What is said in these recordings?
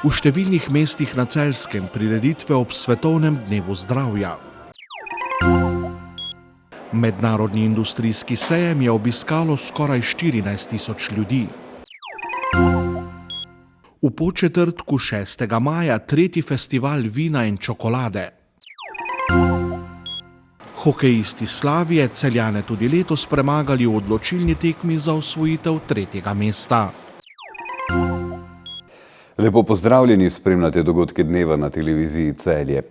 V številnih mestih na Celjskem prireditve ob Svetovnem dnevu zdravja. Mednarodni industrijski sejem je obiskalo skoraj 14.000 ljudi. V Podčetrtku 6. maja tretji festival vina in čokolade. Hokejisti Slavije Celjane tudi letos premagali v odločilni tekmi za osvojitev 3. mesta. Lepo pozdravljeni, spremljate dogodke dneva na televiziji Celje.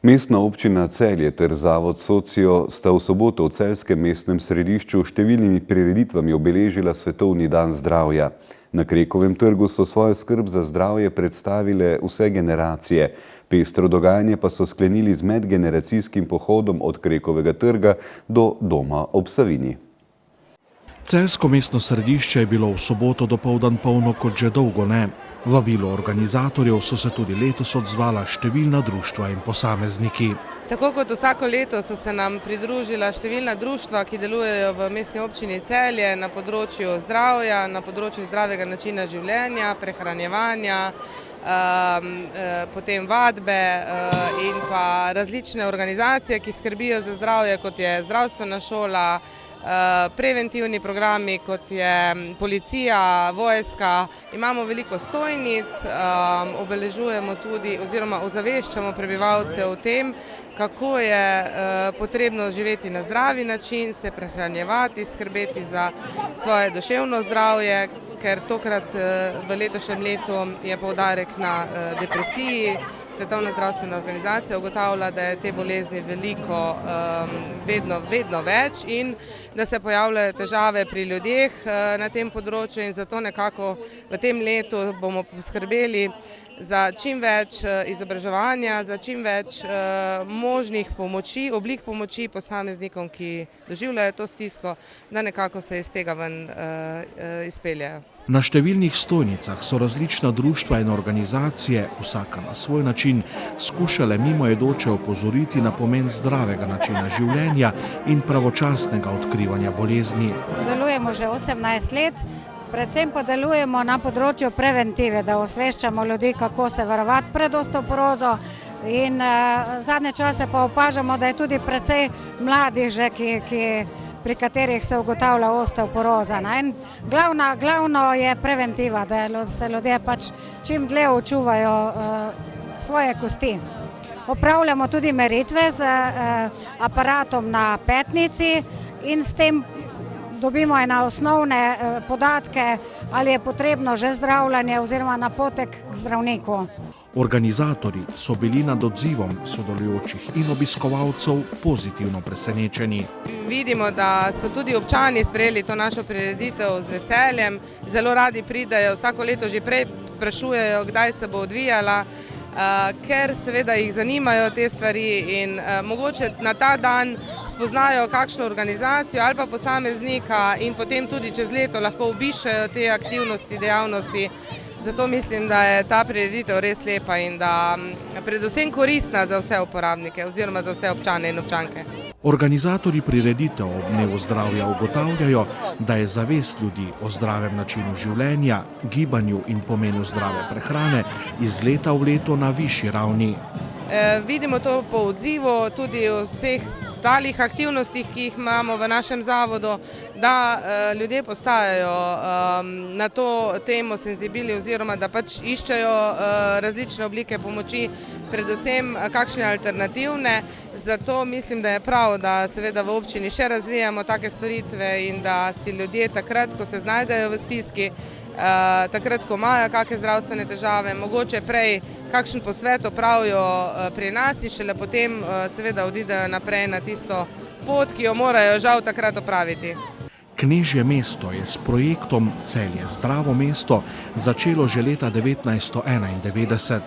Mestna občina Celje ter zavod Socio sta v soboto v celjskem mestnem središču številnimi prireditvami obeležila Svetovni dan zdravja. Na Krekovem trgu so svojo skrb za zdravje predstavile vse generacije. Pestro dogajanje pa so sklenili z medgeneracijskim pohodom od Krekovega trga do doma ob Savinji. Celjsko mestno središče je bilo v soboto dopoldan polno kot že dolgo ne. Vabilo organizatorjev so se tudi letos odzvala številna društva in posamezniki. Tako kot vsako leto so se nam pridružila številna društva, ki delujejo v mestni občini Celje na področju zdravja, na področju zdravega načina življenja, prehranjevanja, potem vadbe in pa različne organizacije, ki skrbijo za zdravje, kot je zdravstvena šola, preventivni programi, kot je policija, vojska. Imamo veliko stojnic, obeležujemo tudi oziroma ozaveščamo prebivalce o tem, kako je potrebno živeti na zdravi način, se prehranjevati, skrbeti za svoje duševno zdravje, ker tokrat v letošnjem letu je poudarek na depresiji. Svetovna zdravstvena organizacija ugotavlja, da je te bolezni veliko, vedno več in da se pojavljajo težave pri ljudeh na tem področju in zato nekako v tem letu bomo poskrbeli za čim več izobraževanja, za čim več možnih pomoči, oblik pomoči posameznikom, ki doživljajo to stisko, da nekako se iz tega ven izpeljejo. Na številnih stojnicah so različna društva in organizacije, vsaka na svoj način, skušale mimoidoče opozoriti na pomen zdravega načina življenja in pravočasnega odkrivanja bolezni. Delujemo že 18 let, predvsem pa delujemo na področju preventive, da osveščamo ljudi, kako se varovati pred osteoporozo in zadnje čase pa opažamo, da je tudi precej mladih že, pri katerih se ugotavlja osteoporoza. Glavno je preventiva, da se ljudje pač čim dlje očuvajo svoje kosti. Opravljamo tudi meritve z aparatom na petnici in s tem dobimo ene osnovne podatke, ali je potrebno že zdravljenje oziroma napotek k zdravniku. Organizatorji so bili nad odzivom sodelujočih in obiskovalcev pozitivno presenečeni. Vidimo, da so tudi občani sprejeli to našo prireditev z veseljem. Zelo radi pridejo, vsako leto že prej sprašujejo, kdaj se bo odvijala, ker seveda jih zanimajo te stvari in mogoče na ta dan spoznajo kakšno organizacijo ali pa posameznika in potem tudi čez leto lahko obiščejo te aktivnosti, dejavnosti. Zato mislim, da je ta prireditev res lepa in da predvsem koristna za vse uporabnike oziroma za vse občane in občanke. Organizatorji prireditev ob dnevu zdravja ugotavljajo, da je zavest ljudi o zdravem načinu življenja, gibanju in pomenu zdrave prehrane iz leta v leto na višji ravni. Vidimo to po odzivu, tudi v vseh ostalih aktivnostih, ki jih imamo v našem zavodu, da ljudje postajajo na to temo senzibilni oziroma da pač iščejo različne oblike pomoči, predvsem kakšne alternativne. Zato mislim, da je prav, da seveda v občini še razvijamo take storitve in da si ljudje takrat, ko se znajdejo v stiski, takrat, ko imajo kakšne zdravstvene težave, mogoče prej kakšen posvet opravijo pri nas in šele potem seveda odidejo naprej na tisto pot, ki jo morajo žal takrat opraviti. Knežje mesto je s projektom Celje zdravo mesto začelo že leta 1991.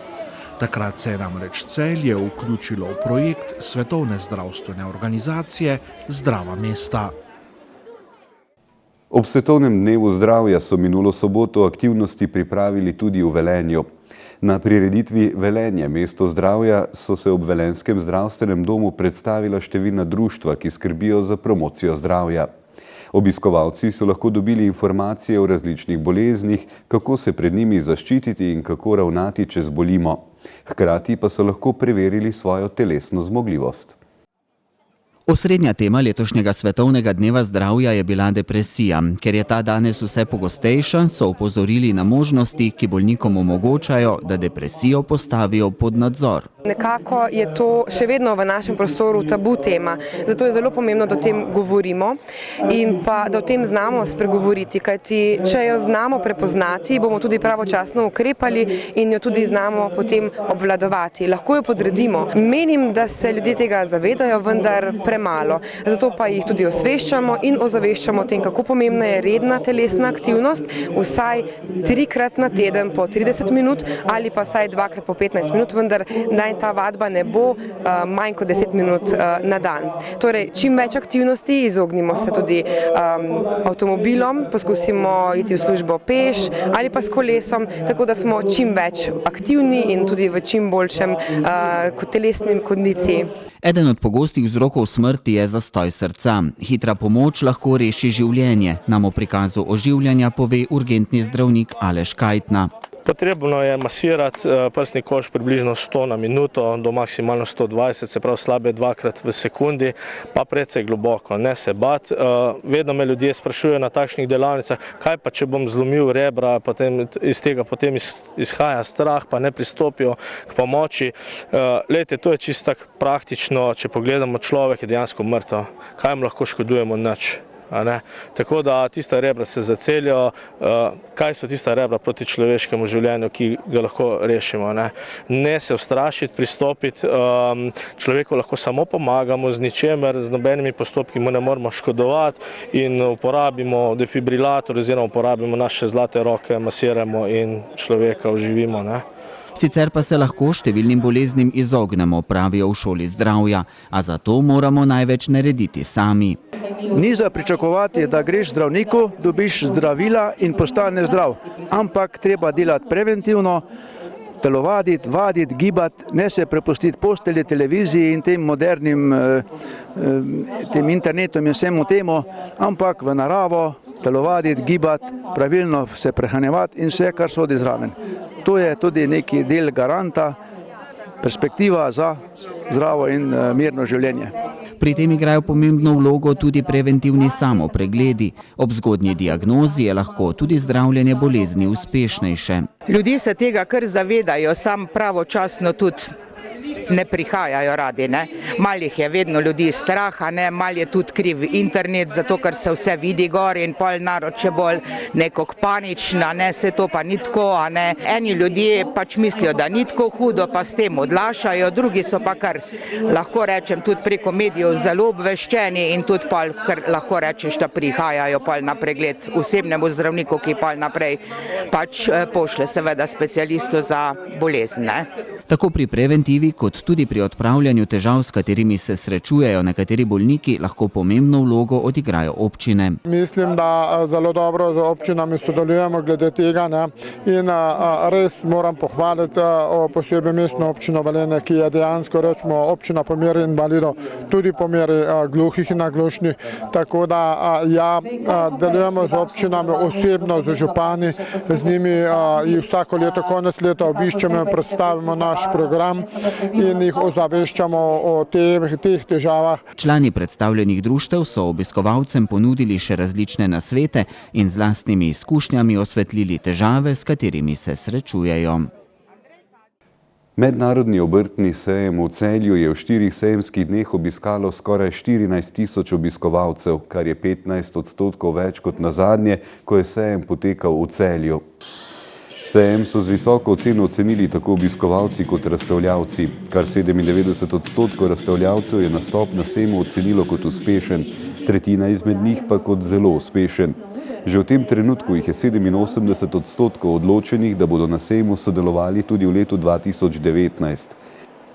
Takrat se je namreč Celje vključilo v projekt Svetovne zdravstvene organizacije Zdrava mesta. Ob Svetovnem dnevu zdravja so minulo soboto aktivnosti pripravili tudi v Velenju. Na prireditvi Velenje mesto zdravja so se ob Velenjskem zdravstvenem domu predstavila številna društva, ki skrbijo za promocijo zdravja. Obiskovalci so lahko dobili informacije o različnih boleznih, kako se pred njimi zaščititi in kako ravnati, če zbolimo. Hkrati pa so lahko preverili svojo telesno zmogljivost. Osrednja tema letošnjega svetovnega dneva zdravja je bila depresija. Ker je ta danes vse pogostejša, so opozorili na možnosti, ki bolnikom omogočajo, da depresijo postavijo pod nadzor. Nekako je to še vedno v našem prostoru tabu tema, zato je zelo pomembno, da o tem govorimo in pa da o tem znamo spregovoriti, kajti če jo znamo prepoznati, bomo tudi pravočasno ukrepali in jo tudi znamo potem obvladovati. Lahko jo podredimo. Menim, da se ljudje tega zavedajo, vendar premalo. Zato pa jih tudi osveščamo in ozaveščamo o tem, kako pomembna je redna telesna aktivnost, vsaj 3-krat na teden po 30 minut ali pa vsaj 2-krat po 15 minut, vendar naj ta vadba ne bo manj kot 10 minut na dan. Torej, čim več aktivnosti, izognimo se tudi avtomobilom, poskusimo iti v službo peš ali pa s kolesom, tako da smo čim več aktivni in tudi v čim boljšem telesnem kondiciji. Eden od pogostih vzrokov smrti je zastoj srca. Hitra pomoč lahko reši življenje, nam o prikazu oživljanja pove urgentni zdravnik Aleš Kajtna. Potrebno je masirati prsni koš približno 100 na minuto do maksimalno 120, se pravi slabe 2-krat v sekundi, pa precej globoko, ne se bati. Vedno me ljudje sprašujejo na takšnih delavnicah, kaj pa če bom zlomil rebra, iz tega potem izhaja strah, pa ne pristopijo k pomoči. Lejte, to je čisto tako praktično, če pogledamo, človek je dejansko mrtev, kaj mu lahko škodujemo nič. Tako da tista rebra se zacelijo, kaj so tista rebra proti človeškemu življenju, ki ga lahko rešimo. Ne se ustrašiti, pristopiti, človeku lahko samo pomagamo z ničemer, z nobenimi postopki mu ne moramo škodovati in uporabimo defibrilator oziroma uporabimo naše zlate roke, masiramo in človeka oživimo. Sicer pa se lahko številnim boleznim izognemo, pravijo v šoli zdravja, a zato moramo največ narediti sami. Ni za pričakovati, da greš zdravniku, dobiš zdravila in postane zdrav, ampak treba delati preventivno, telovaditi, vaditi, gibati, ne se prepustiti postelji, televiziji in tem modernim tem internetom in vsemu temu, ampak v naravo, telovaditi, gibati, pravilno se prehranjevati in vse, kar sodi zraven. To je tudi neki del garanta, perspektiva za zdravo in mirno življenje. Pri tem igrajo pomembno vlogo tudi preventivni samopregledi. Ob zgodnji diagnozi je lahko tudi zdravljenje bolezni uspešnejše. Ljudje se tega kar zavedajo, sam pravočasno tudi ne prihajajo radi. Mal jih je vedno ljudi strah, mal je tudi kriv internet, zato ker se vse vidi gor in pol narod še bolj nekako panična, se to pa ni tako. Eni ljudje pač mislijo, da ni tako hudo, pa s tem odlašajo, drugi so pa kar, lahko rečem, tudi preko medijev zelo obveščeni in tudi pol, kar lahko rečeš, da prihajajo pol na pregled osebnemu zdravniku, ki pol naprej pač pošle seveda specialistu za bolezen. Tako pri preventivi, kot tudi pri odpravljanju težav, s katerimi se srečujejo nekateri bolniki, lahko pomembno vlogo odigrajo občine. Mislim, da zelo dobro z občinami sodelujemo glede tega in res moram pohvaliti posebej mestno občino Velenje, ki je dejansko rečemo občina po meri invalidov, tudi po meri gluhih in naglušnih. Tako da delujemo z občinami osebno, z župani, z njimi vsako leto, konec leta obiščemo in predstavimo naš program in jih ozaveščamo o teh težavah. Člani predstavljenih društev so obiskovalcem ponudili še različne nasvete in z lastnimi izkušnjami osvetlili težave, s katerimi se srečujejo. Mednarodni obrtni sejem v Celju je v 4 sejemskih dneh obiskalo skoraj 14.000 obiskovalcev, kar je 15% več kot nazadnje, ko je sejem potekal v Celju. Sejem so z visoko oceno ocenili tako obiskovalci kot razstavljavci. Kar 97% razstavljavcev je nastop na sejmu ocenilo kot uspešen, tretjina izmed njih pa kot zelo uspešen. Že v tem trenutku jih je 87% odločenih, da bodo na sejmu sodelovali tudi v letu 2019.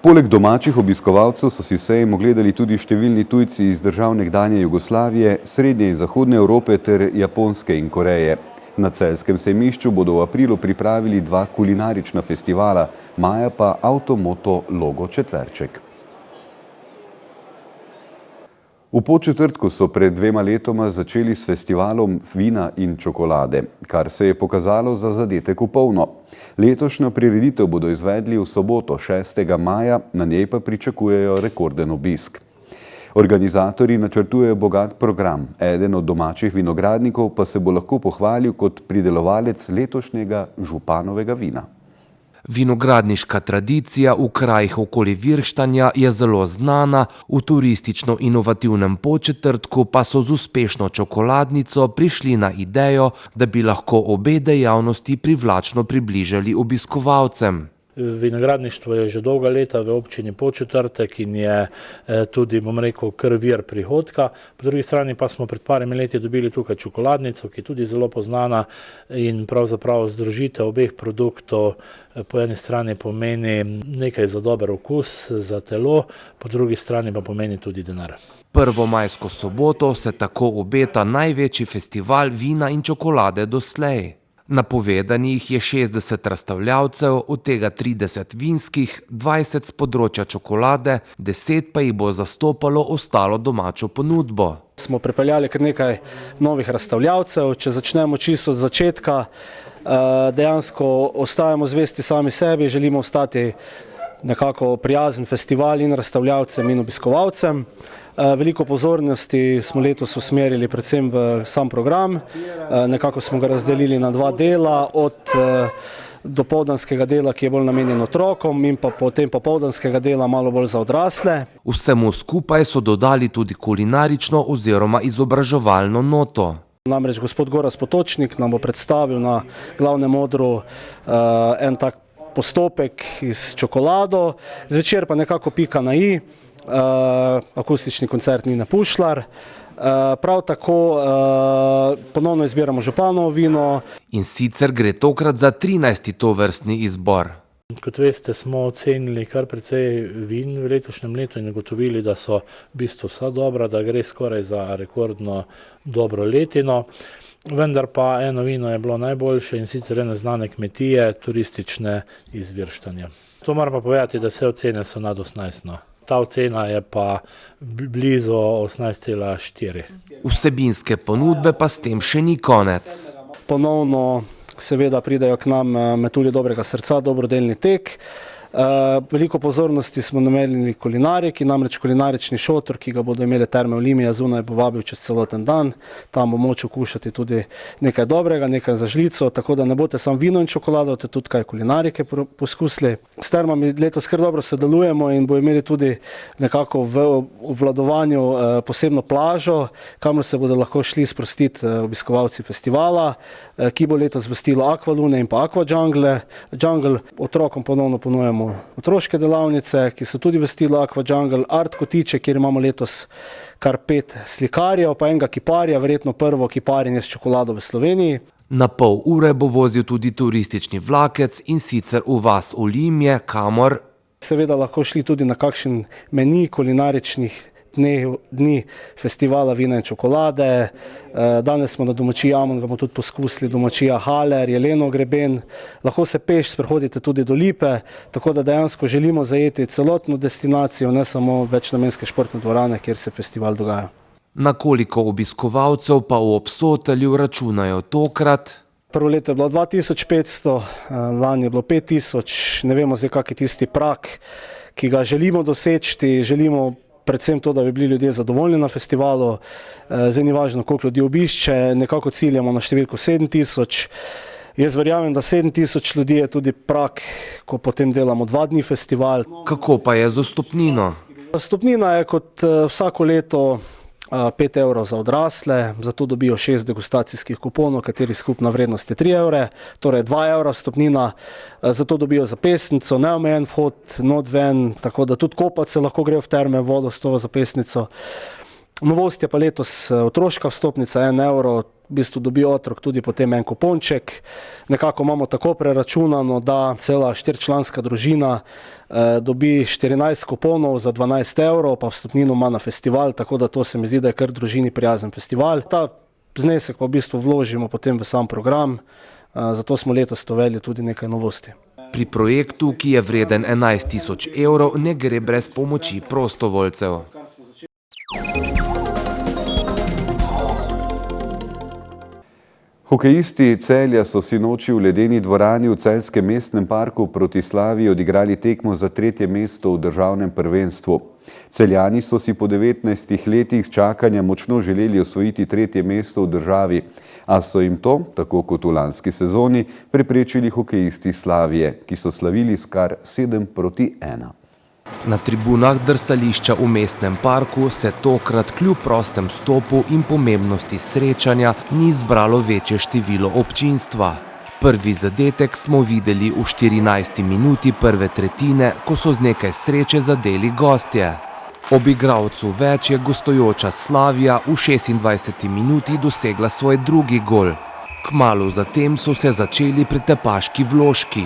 Poleg domačih obiskovalcev so si sejem ogledali tudi številni tujci iz držav nekdanje Jugoslavije, Srednje in Zahodne Evrope ter Japonske in Koreje. Na celjskem sejmišču bodo v aprilu pripravili 2 kulinarična festivala, maja pa Avtomoto Logo četverček. V Podčetrtku so pred 2 letoma začeli s festivalom vina in čokolade, kar se je pokazalo za zadetek v polno. Letošnjo prireditev bodo izvedli v soboto 6. maja, na njej pa pričakujejo rekorden obisk. Organizatorji načrtujejo bogat program, eden od domačih vinogradnikov pa se bo lahko pohvalil kot pridelovalec letošnjega županovega vina. Vinogradniška tradicija v krajih okoli Virštanja je zelo znana, v turistično-inovativnem Podčetrtku pa so z uspešno čokoladnico prišli na idejo, da bi lahko obe dejavnosti privlačno približali obiskovalcem. Vinogradništvo je že dolga leta v občini Podčetrtek in je tudi, bom rekel, kar vir prihodka. Po drugi strani pa smo pred parimi leti dobili tukaj čokoladnico, ki je tudi zelo poznana in pravzaprav združitev obeh produktov po eni strani pomeni nekaj za dober okus, za telo, po drugi strani pa pomeni tudi denar. Prvo majsko soboto se tako obeta največji festival vina in čokolade doslej. Napovedanih je 60 razstavljavcev, od tega 30 vinskih, 20 z področja čokolade, 10 pa jih bo zastopalo ostalo domačo ponudbo. Smo pripeljali kar nekaj novih razstavljavcev, če začnemo čisto od začetka, dejansko ostajamo zvesti sami sebi, želimo ostati nekako prijazen festival in razstavljavcem in obiskovalcem. Veliko pozornosti smo letos usmerili predvsem v sam program, nekako smo ga razdelili na 2 dela, od dopoldanskega dela, ki je bolj namenjen otrokom, in pa potem popoldanskega dela malo bolj za odrasle. Vsemu skupaj so dodali tudi kulinarično oziroma izobraževalno noto. Namreč gospod Gorazd Potočnik nam bo predstavil na glavnem odru en tak postopek s čokolado, zvečer pa nekako pika na i, akustični koncert Nine Pušlar. Prav tako ponovno izbiramo županovo vino. In sicer gre tokrat za 13. tovrstni izbor. Kot veste, smo ocenili kar precej vin v letošnjem letu in ugotovili, da so v bistvu vsa dobra, da gre skoraj za rekordno dobro letino. Vendar pa eno vino je bilo najboljše in sicer ene znane kmetije, turistične iz Virštanja. To moram pa povedati, da vse ocene so nad 18. Ta ocena je pa blizu 18,4. Vsebinske ponudbe pa s tem še ni konec. Ponovno seveda pridejo k nam metulji dobrega srca, dobrodelni tek. Veliko pozornosti smo namenili kulinariki, namreč kulinarični šotor, ki ga bodo imeli Terme Olimia zunaj, bo vabil čez celoten dan. Tam bo moč okušati tudi nekaj dobrega, nekaj za žlico, tako da ne boste samo vino in čokolado, te tudi kaj kulinarike poskusili. S termami letos kar dobro sodelujemo in bo imeli tudi nekako v obvladovanju posebno plažo, kamor se bodo lahko šli sprostiti obiskovalci festivala, ki bo letos gostilo Aqualune in pa Aqua Jungle. Otrokom ponovno ponujemo otroške delavnice, ki so tudi v stilu Aqua Jungle, art kotiče, kjer imamo letos kar 5 slikarjev, pa enega kiparja, verjetno prvo kiparjenje s čokolado v Sloveniji. Na pol ure bo vozil tudi turistični vlakec in sicer v vas Olimje, kamor seveda lahko šli tudi na kakšen meni kulinaričnih dni festivala vina in čokolade. Danes smo na domačiji Jamon, ga bomo tudi poskusili, domačija Haler, Jelenov greben. Lahko se peš sprehodite tudi do Lipe, tako da dejansko želimo zajeti celotno destinacijo, ne samo večnamenske športne dvorane, kjer se festival dogaja. Na koliko obiskovalcev pa v Obsotelju računajo tokrat? Prvo leto je bilo 2500, lani je bilo 5000, ne vemo zdaj, kak je tisti prak, ki ga želimo doseči, želimo predvsem to, da bi bili ljudje zadovoljni na festivalu. Zdaj ni važno, koliko ljudi obišče, nekako ciljamo na številko 7000. Jaz verjamem, da 7000 ljudi je tudi prak, ko potem delamo 2 dni festival. Kako pa je z vstopnino? Vstopnina je kot vsako leto 5 evrov za odrasle, zato dobijo 6 degustacijskih kuponov, katerih skupna vrednost je 3 evre, torej 2 evra vstopnina, zato dobijo zapestnico, neomejen vhod, not ven, tako da tudi kopat se lahko gre v terme, vodo s to zapestnico. Novost je pa letos otroška vstopnica, 1 evro, v bistvu dobi otrok tudi potem en kuponček. Nekako imamo tako preračunano, da cela 4-članska družina dobi 14 kuponov za 12 evrov, pa vstopnino ima na festival, tako da to se mi zdi, da je kar družini prijazen festival. Ta znesek pa v bistvu vložimo potem v sam program, zato smo letos uvedli tudi nekaj novosti. Pri projektu, ki je vreden 11 000 evrov, ne gre brez pomoči prostovoljcev. Hokejisti Celja so sinoči v ledeni dvorani v Celjskem mestnem parku proti Slaviji odigrali tekmo za 3. mesto v državnem prvenstvu. Celjani so si po 19 letih čakanja močno želeli osvojiti 3. mesto v državi, a so jim to, tako kot v lanski sezoni, preprečili hokejisti Slavije, ki so slavili s kar 7-1. Na tribunah drsališča v mestnem parku se tokrat kljub prostem stopu in pomembnosti srečanja ni zbralo večje število občinstva. Prvi zadetek smo videli v 14. minuti prve tretjine, ko so z nekaj sreče zadeli gostje. Ob igralcu več je gostujoča Slavija v 26. minuti dosegla svoj drugi gol. Kmalu zatem so se začeli pretepaški vložki.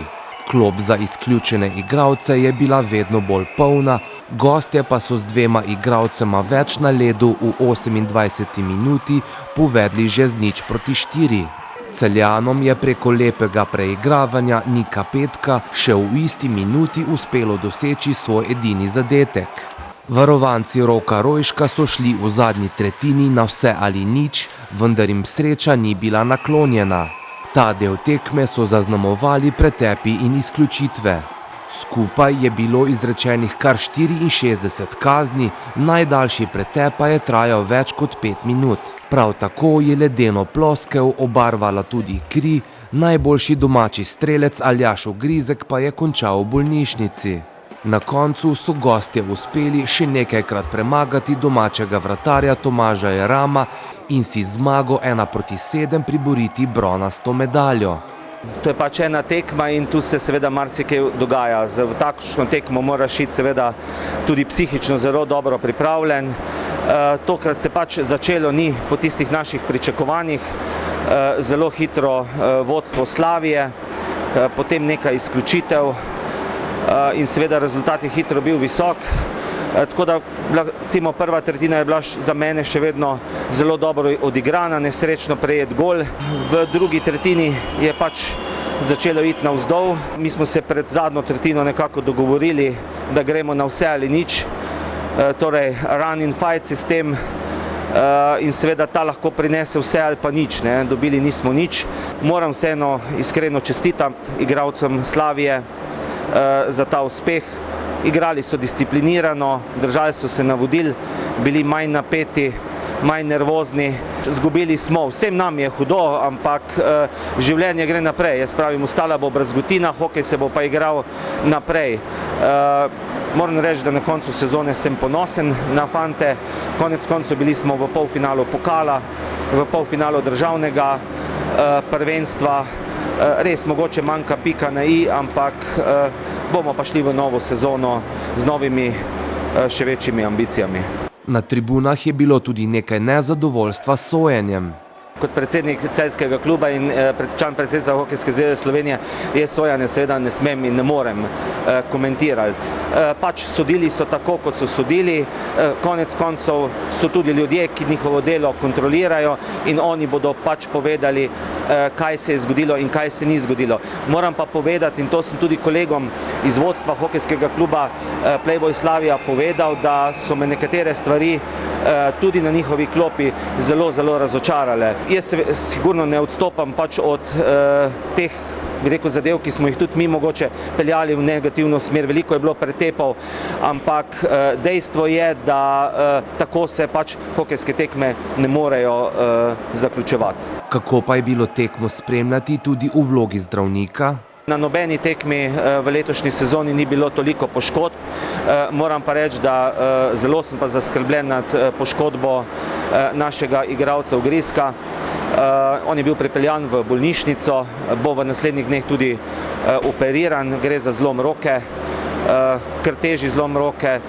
Klop za izključene igralce je bila vedno bolj polna, gostje pa so z 2 igralcema več na ledu v 28. minuti povedli že z 0-4. Celjanom je preko lepega preigravanja Nika Petka še v isti minuti uspelo doseči svoj edini zadetek. Varovanci Roka Rojška so šli v zadnji tretjini na vse ali nič, vendar jim sreča ni bila naklonjena. Ta del tekme so zaznamovali pretepi in izključitve. Skupaj je bilo izrečenih kar 64 kazni, najdaljši pretep pa je trajal več kot 5 minut. Prav tako je ledeno ploskev obarvala tudi kri, najboljši domači strelec Aljaž Ogrizek pa je končal v bolnišnici. Na koncu so gostje uspeli še nekajkrat premagati domačega vratarja Tomaža Jerama in si zmago 1-7 priboriti bronasto medaljo. To je pač ena tekma in tu se seveda marsikaj dogaja. V takšno tekmo moraš iti seveda tudi psihično zelo dobro pripravljen. Tokrat se pač začelo ni po tistih naših pričakovanjih. Zelo hitro vodstvo Slavije, potem nekaj izključitev in seveda rezultat je hitro bil visok. Tako da recimo prva tretjina je bila za mene še vedno zelo dobro odigrana, nesrečno prejet gol. V drugi tretjini je pač začelo iti navzdol. Mi smo se pred zadnjo tretjino nekako dogovorili, da gremo na vse ali nič, torej run and fight sistem in seveda ta lahko prinese vse ali pa nič, ne? Dobili nismo nič. Moram vseeno iskreno čestitati igralcem Slavije za ta uspeh. Igrali so disciplinirano, držali so se navodil, bili manj napeti, manj nervozni. Zgubili smo, vsem nam je hudo, ampak življenje gre naprej. Jaz pravim, ostala bo brazgotina, hokej se bo pa igral naprej. Moram reči, da na koncu sezone sem ponosen na fante. Konec koncev bili smo v polfinalu pokala, v polfinalu državnega prvenstva. Res mogoče manjka pika na i, ampak bomo pa šli v novo sezono z novimi, še večjimi ambicijami. Na tribunah je bilo tudi nekaj nezadovoljstva s sojenjem. Kot predsednik celjskega kluba in član predsedstva Hokejske zveze Slovenije, jaz sojanje seveda ne smem in ne morem komentirati. Pač sodili so tako, kot so sodili, konec koncev so tudi ljudje, ki njihovo delo kontrolirajo in oni bodo pač povedali, kaj se je zgodilo in kaj se ni zgodilo. Moram pa povedati, in to sem tudi kolegom iz vodstva Hokejskega kluba Playboy Slavija povedal, da so me nekatere stvari tudi na njihovi klopi zelo, zelo razočarale. Jaz se sigurno ne odstopam pač od teh, bi rekel, zadev, ki smo jih tudi mi mogoče peljali v negativno smer. Veliko je bilo pretepov, ampak dejstvo je, da tako se pač hokejske tekme ne morejo zaključevati. Kako pa je bilo tekmo spremljati tudi v vlogi zdravnika? Na nobeni tekmi v letošnji sezoni ni bilo toliko poškodb. Moram pa reči, da zelo sem pa zaskrbljen nad poškodbo našega igralca Ogrizka. On je bil pripeljan v bolnišnico, bo v naslednjih dneh tudi operiran, gre za zlom roke, kar težji zlom roke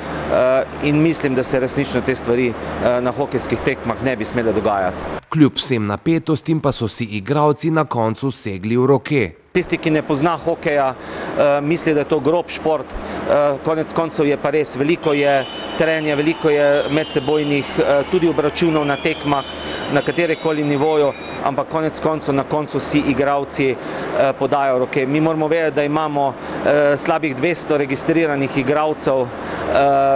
in mislim, da se resnično te stvari na hokejskih tekmah ne bi smele dogajati. Kljub vsem napetostim pa so si igralci na koncu segli v roke. Tisti, ki ne pozna hokeja, misli, da je to grob šport. Konec koncev je pa res, veliko je trenja, veliko je medsebojnih tudi obračunov na tekmah, na katerekoli nivoju, ampak konec koncev na koncu si igralci podajo roke. Mi moramo vedeti, da imamo slabih 200 registriranih igralcev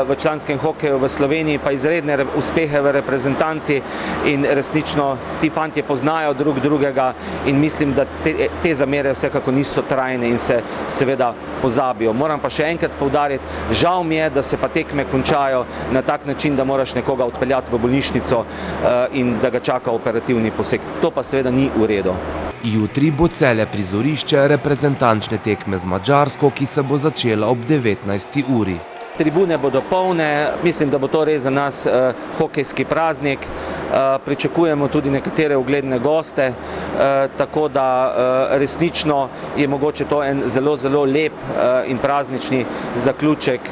v članskem hokeju v Sloveniji, pa izredne uspehe v reprezentanci in resnično ti fantje poznajo drug drugega in mislim, da te zamere vsekako niso trajne in se seveda pozabijo. Moram pa še enkrat poudariti, žal mi je, da se pa tekme končajo na tak način, da moraš nekoga odpeljati v bolnišnico in da ga čaka operativni poseg. To pa seveda ni v redu. Jutri bo Celje prizorišče reprezentančne tekme z Madžarsko, ki se bo začela ob 19. uri. Tribune bodo polne, mislim, da bo to res za nas hokejski praznik. Pričakujemo tudi nekatere ugledne goste, tako da resnično je mogoče to en zelo, zelo lep in praznični zaključek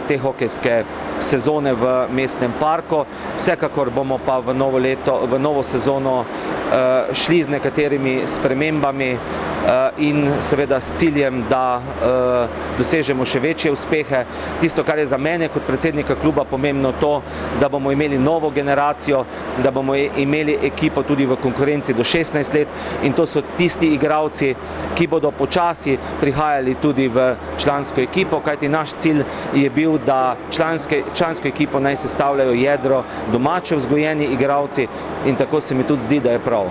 te hokejske sezone v mestnem parku. Vsekakor bomo pa v novo sezono šli z nekaterimi spremembami in seveda s ciljem, da dosežemo še večje uspehe. Tisto, kar je za mene kot predsednika kluba pomembno, to, da bomo imeli novo generacijo, da bomo imeli ekipo tudi v konkurenci do 16 let in to so tisti igralci, ki bodo počasi prihajali tudi v člansko ekipo, kajti naš cilj je bil, da člansko ekipo naj sestavljajo jedro domače vzgojeni igralci in tako se mi tudi zdi, da je prav.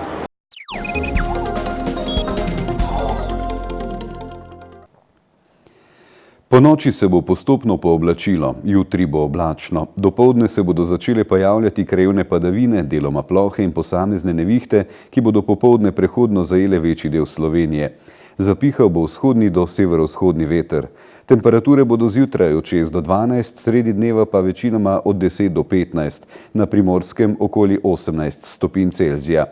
Ponoči se bo postopno pooblačilo, jutri bo oblačno. Dopoldne se bodo začele pojavljati krajevne padavine, deloma plohe in posamezne nevihte, ki bodo popoldne prehodno zajele večji del Slovenije. Zapihal bo vzhodni do severovzhodni veter. Temperature bodo zjutraj od 6 do 12, sredi dneva pa večinoma od 10 do 15, na Primorskem okoli 18 stopinj Celzija.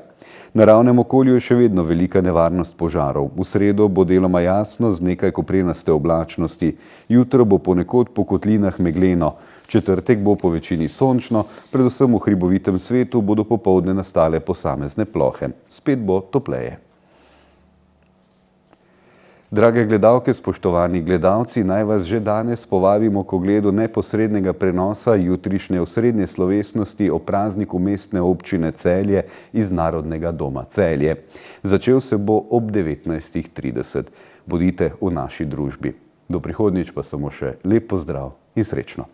Na naravnem okolju je še vedno velika nevarnost požarov. V sredo bo deloma jasno z nekaj koprenaste oblačnosti. Jutro bo ponekod po kotlinah megleno. Četrtek bo po večini sončno, predvsem v hribovitem svetu bodo popoldne nastale posamezne plohe. Spet bo topleje. Drage gledalke, spoštovani gledalci, naj vas že danes povabimo k ogledu neposrednega prenosa jutrišnje osrednje slovesnosti o prazniku mestne občine Celje iz Narodnega doma Celje. Začel se bo ob 19:30. Bodite v naši družbi. Do prihodnjič pa samo še lep pozdrav in srečno.